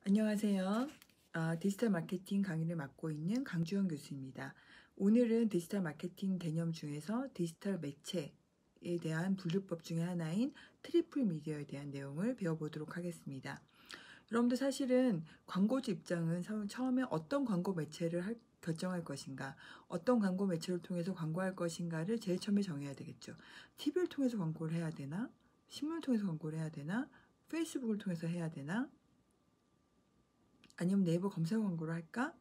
안녕하세요. 디지털 마케팅 강의를 맡고 있는 강주현 교수입니다. 오늘은 디지털 마케팅 개념 중에서 디지털 매체에 대한 분류법 중에 하나인 트리플 미디어에 대한 내용을 배워보도록 하겠습니다. 여러분들 사실은 광고주 입장은 처음에 어떤 광고 매체를 결정할 것인가, 어떤 광고 매체를 통해서 광고할 것인가를 제일 처음에 정해야 되겠죠. TV를 통해서 광고를 해야 되나? 신문을 통해서 광고를 해야 되나? 페이스북을 통해서 해야 되나? 아니면 네이버 검색 광고를 할까?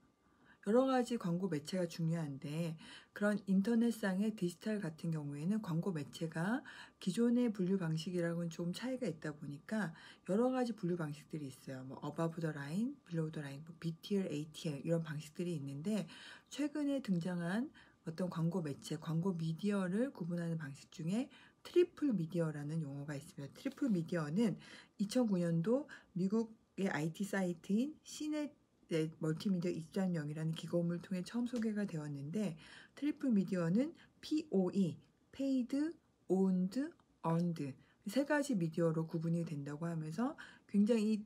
여러 가지 광고 매체가 중요한데 그런 인터넷상의 디지털 같은 경우에는 광고 매체가 기존의 분류 방식이랑은 좀 차이가 있다 보니까 여러 가지 분류 방식들이 있어요. 뭐 above the line, below the line, 뭐 BTL, ATL 이런 방식들이 있는데 최근에 등장한 어떤 광고 매체, 광고 미디어를 구분하는 방식 중에 트리플 미디어라는 용어가 있습니다. 트리플 미디어는 2009년도 미국의 IT 사이트인 시넷 멀티미디어 2.0이라는 기고문을 통해 처음 소개가 되었는데 트리플 미디어는 POE, Paid, Owned, Earned 세 가지 미디어로 구분이 된다고 하면서 굉장히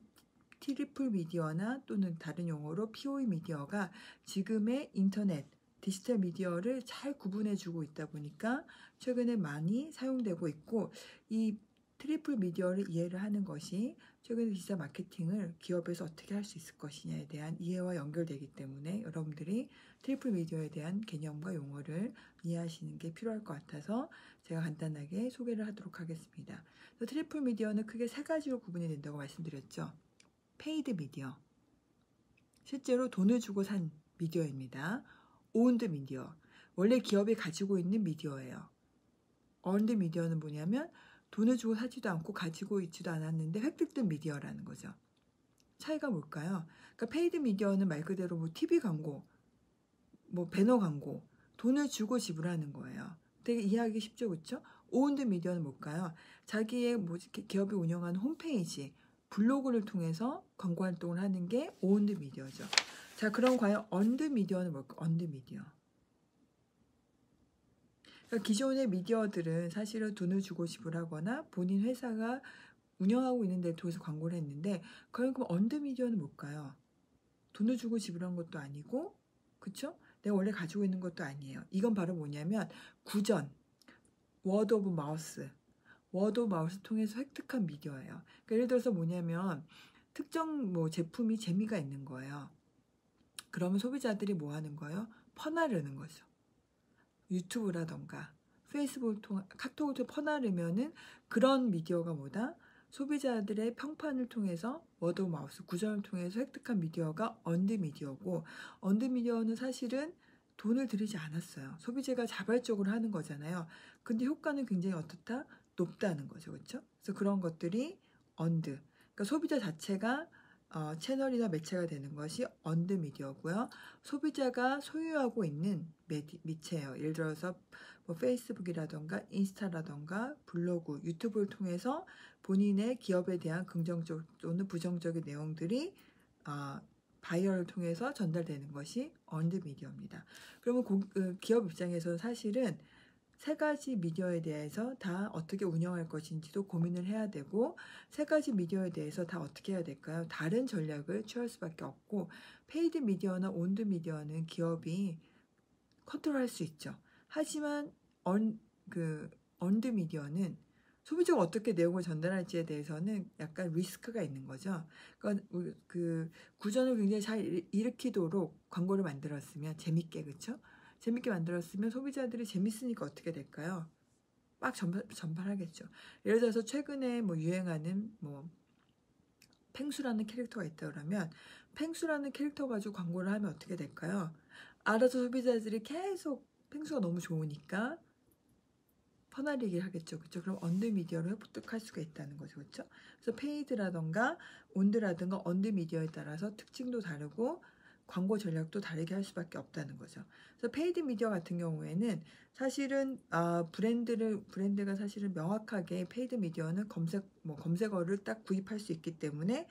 트리플 미디어나 또는 다른 용어로 POE 미디어가 지금의 인터넷, 디지털 미디어를 잘 구분해주고 있다 보니까 최근에 많이 사용되고 있고 이 트리플 미디어를 이해를 하는 것이 최근에 디지털 마케팅을 기업에서 어떻게 할 수 있을 것이냐에 대한 이해와 연결되기 때문에 여러분들이 트리플 미디어에 대한 개념과 용어를 이해하시는 게 필요할 것 같아서 제가 간단하게 소개를 하도록 하겠습니다. 트리플 미디어는 크게 세 가지로 구분이 된다고 말씀드렸죠. 페이드 미디어, 실제로 돈을 주고 산 미디어입니다. 오운드 미디어, 원래 기업이 가지고 있는 미디어예요. 어운드 미디어는 뭐냐면 돈을 주고 사지도 않고 가지고 있지도 않았는데 획득된 미디어라는 거죠. 차이가 뭘까요? 그러니까 페이드 미디어는 말 그대로 뭐 TV 광고, 뭐 배너 광고, 돈을 주고 지불하는 거예요. 되게 이해하기 쉽죠, 그렇죠? 오운드 미디어는 뭘까요? 자기의 기업이 운영하는 홈페이지, 블로그를 통해서 광고 활동을 하는 게 오운드 미디어죠. 자, 그럼 과연 언드 미디어는 뭘까? 언드 미디어. 그러니까 기존의 미디어들은 사실은 돈을 주고 지불하거나 본인 회사가 운영하고 있는 데 통해서 광고를 했는데 그럼 언드 미디어는 뭘까요? 돈을 주고 지불한 것도 아니고 그쵸? 내가 원래 가지고 있는 것도 아니에요. 이건 바로 뭐냐면 구전, 워드 오브 마우스, 워드 오브 마우스 통해서 획득한 미디어예요. 그러니까 예를 들어서 뭐냐면 특정 뭐 제품이 재미가 있는 거예요. 그러면 소비자들이 뭐 하는 거예요? 퍼나르는 거죠. 유튜브라던가 페이스북을 통해 카톡을 통해 퍼나르면은 그런 미디어가 뭐다? 소비자들의 평판을 통해서 워드 오브 마우스 구전을 통해서 획득한 미디어가 언드 미디어고 언드 미디어는 사실은 돈을 들이지 않았어요. 소비자가 자발적으로 하는 거잖아요. 근데 효과는 굉장히 어떻다? 높다는 거죠. 그렇죠? 그래서 그런 것들이 언드. 그러니까 소비자 자체가 채널이나 매체가 되는 것이 언드 미디어고요. 소비자가 소유하고 있는 매체예요. 예를 들어서 뭐 페이스북이라던가 인스타라던가 블로그, 유튜브를 통해서 본인의 기업에 대한 긍정적 또는 부정적인 내용들이 바이어를 통해서 전달되는 것이 언드 미디어입니다. 그러면 기업 입장에서는 사실은 세 가지 미디어에 대해서 다 어떻게 운영할 것인지도 고민을 해야 되고 세 가지 미디어에 대해서 다 어떻게 해야 될까요? 다른 전략을 취할 수밖에 없고 페이드 미디어나 온드 미디어는 기업이 컨트롤할 수 있죠. 하지만 언드 미디어는 소비자가 어떻게 내용을 전달할지에 대해서는 약간 리스크가 있는 거죠. 그러니까 그 구전을 굉장히 잘 일으키도록 광고를 만들었으면 재밌게 그렇죠? 재밌게 만들었으면 소비자들이 재밌으니까 어떻게 될까요? 막 전파하겠죠. 예를 들어서 최근에 뭐 유행하는 뭐 펭수라는 캐릭터가 있다 그러면 펭수라는 캐릭터 가지고 광고를 하면 어떻게 될까요? 알아서 소비자들이 계속 펭수가 너무 좋으니까 퍼나르기 하겠죠. 그렇죠? 그럼 언드 미디어를 획득할 수가 있다는 거죠. 그렇죠? 그래서 페이드라던가 온드라던가 언드 미디어에 따라서 특징도 다르고 광고 전략도 다르게 할 수밖에 없다는 거죠. 그래서 페이드 미디어 같은 경우에는 사실은 브랜드가 사실은 명확하게 페이드 미디어는 검색어를 딱 구입할 수 있기 때문에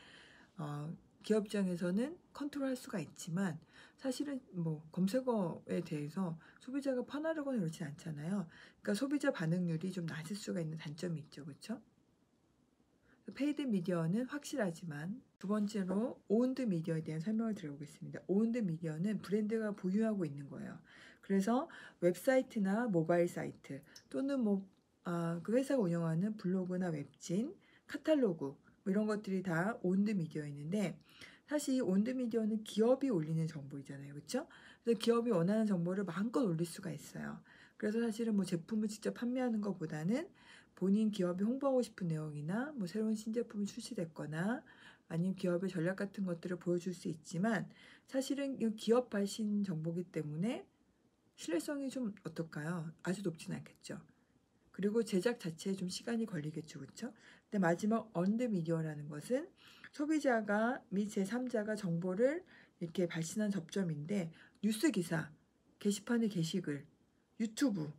기업 입장에서는 컨트롤할 수가 있지만 사실은 뭐 검색어에 대해서 소비자가 퍼나르거나 그렇지 않잖아요. 그러니까 소비자 반응률이 좀 낮을 수가 있는 단점이 있죠. 그렇죠? 페이드 미디어는 확실하지만, 두 번째로 오운드 미디어에 대한 설명을 드려보겠습니다. 오운드 미디어는 브랜드가 보유하고 있는 거예요. 그래서 웹사이트나 모바일 사이트 또는 그 회사가 운영하는 블로그나 웹진, 카탈로그 뭐 이런 것들이 다 오운드 미디어에 있는데, 사실 이 오운드 미디어는 기업이 올리는 정보이잖아요. 그렇죠? 그래서 기업이 원하는 정보를 마음껏 올릴 수가 있어요. 그래서 사실은 뭐 제품을 직접 판매하는 것보다는 본인 기업이 홍보하고 싶은 내용이나 뭐 새로운 신제품이 출시됐거나 아니면 기업의 전략 같은 것들을 보여줄 수 있지만, 사실은 이 기업 발신 정보기 때문에 신뢰성이 좀 어떨까요? 아주 높진 않겠죠. 그리고 제작 자체에 좀 시간이 걸리겠죠. 그렇죠? 근데 마지막 언드 미디어라는 것은 소비자가 및 제3자가 정보를 이렇게 발신한 접점인데, 뉴스 기사, 게시판의 게시글, 유튜브,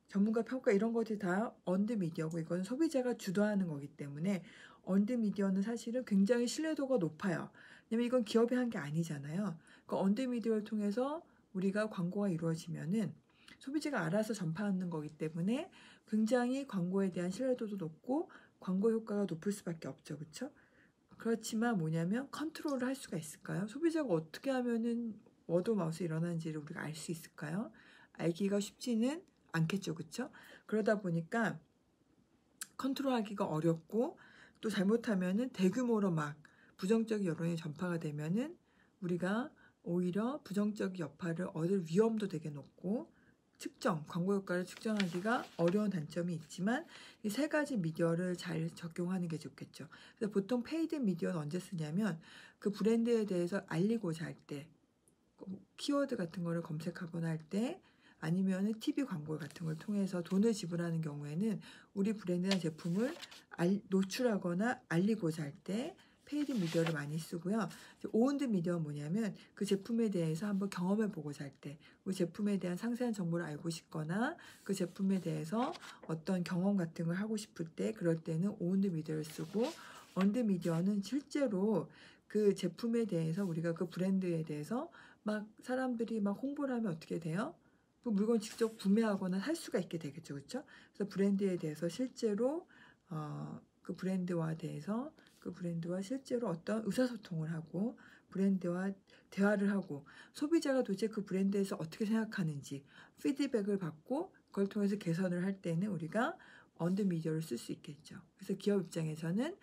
전문가 평가 이런 것들이 다 언드 미디어고, 이건 소비자가 주도하는 거기 때문에 언드 미디어는 사실은 굉장히 신뢰도가 높아요. 왜냐면 이건 기업이 한 게 아니잖아요. 그 언드 미디어를 통해서 우리가 광고가 이루어지면은 소비자가 알아서 전파하는 거기 때문에 굉장히 광고에 대한 신뢰도도 높고 광고 효과가 높을 수밖에 없죠. 그렇죠? 그렇지만 뭐냐면 컨트롤을 할 수가 있을까요? 소비자가 어떻게 하면은 워드 마우스 일어나는지를 우리가 알 수 있을까요? 알기가 쉽지는 않겠죠. 그렇죠? 그러다 보니까 컨트롤하기가 어렵고, 또 잘못하면은 대규모로 막 부정적 여론이 전파가 되면은 우리가 오히려 부정적 여파를 얻을 위험도 되게 높고, 광고 효과를 측정하기가 어려운 단점이 있지만, 이 세 가지 미디어를 잘 적용하는 게 좋겠죠. 그래서 보통 페이드 미디어는 언제 쓰냐면 그 브랜드에 대해서 알리고자 할 때, 키워드 같은 거를 검색하거나 할 때, 아니면 TV 광고 같은 걸 통해서 돈을 지불하는 경우에는 우리 브랜드나 제품을 노출하거나 알리고자 할 때 페이드 미디어를 많이 쓰고요. 오운드 미디어는 뭐냐면 그 제품에 대해서 한번 경험해 보고자 할 때, 그 제품에 대한 상세한 정보를 알고 싶거나 그 제품에 대해서 어떤 경험 같은 걸 하고 싶을 때, 그럴 때는 오운드 미디어를 쓰고, 언드 미디어는 실제로 그 제품에 대해서 우리가 그 브랜드에 대해서 막 사람들이 막 홍보를 하면 어떻게 돼요? 그 물건 직접 구매하거나 살 수가 있게 되겠죠. 그렇죠? 그래서 브랜드에 대해서 실제로 그 브랜드와 실제로 어떤 의사소통을 하고 브랜드와 대화를 하고, 소비자가 도대체 그 브랜드에서 어떻게 생각하는지 피드백을 받고 그걸 통해서 개선을 할 때는 우리가 언드 미디어를 쓸 수 있겠죠. 그래서 기업 입장에서는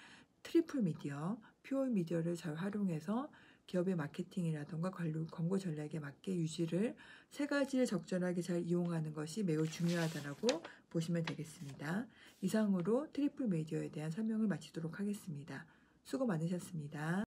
트리플 미디어, 퓨어 미디어를 잘 활용해서 기업의 마케팅이라던가 광고 전략에 맞게 유지를, 세 가지를 적절하게 잘 이용하는 것이 매우 중요하다고 보시면 되겠습니다. 이상으로 트리플 미디어에 대한 설명을 마치도록 하겠습니다. 수고 많으셨습니다.